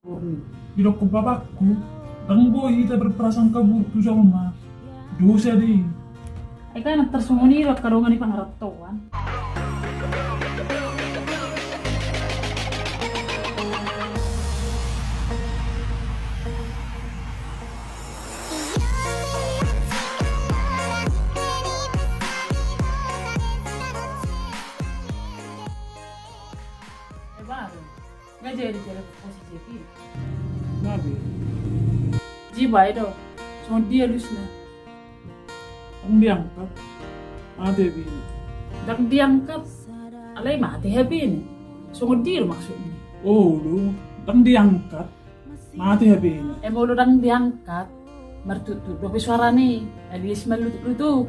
Bilang ke bapakku, tang boy kita berprasangka buruk tuh sama ma. Dosa deh. Ay ka nagtarsumuni ro karongan ni pangaratuan. Eh baru, nggak jadi posisi itu. Nabi, Jiba itu, so dia lusna. ang diangkat. Ate bi. Dak diangkat, alay mati habin. So dia maksudnya. Oh lu, tang diangkat. Mati habis ini. Eh mau orang diangkat, mertutut dope suara nih, alis melutu.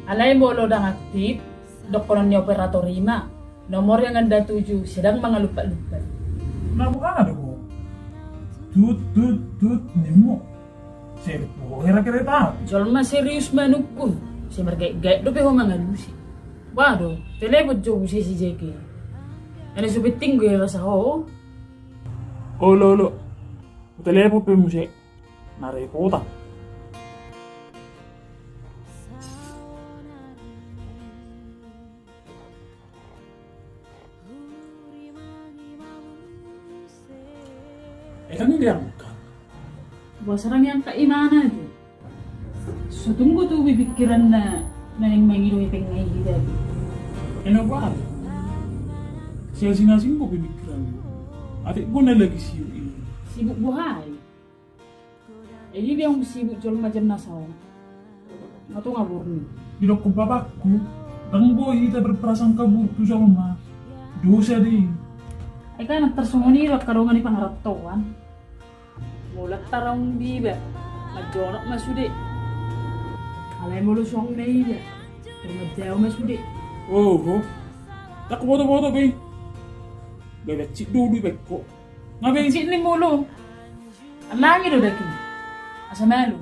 Alay mau orang aktif, dokonannya operator 5, nomor yang anda tuju sedang mengalupa-lupa. Kenapa kan ada kok? Tut, nemo. Serpo, kira kereta. Jol mah serius manukun, si mergay dope ho mangalusi. Waduh, telebot jo si JK. Ano subiting gue rasa ho? Oh lo. Telepo pe musik. Narepota. Kan diangkat. Basarang yang keimanan itu. So tunggu tuh pikiran na yang mengiru pengen kita. Enak banget. Singasing ko pinikiran. Atik ko na lagi siyo ini. Sibuk buhay. Eh dia yang sibuk jual macam nasaw. Atau ngabur nih. Bilang ke bapakku, tang boy kita berprasangka buruk tuh sama ma. Dosa deh. Ay ka nagtarsumuni ro karongan ni pangaratuan. Mulat tarong biba. Nagjonak masudi. Alay mo lusong na iba. Tumadyaw masudi. Oh. Tak boto-boto be. Bebe cik dulu beko. Ngapain sih? Cik ni mulo. Alangi do daki. Asa malu.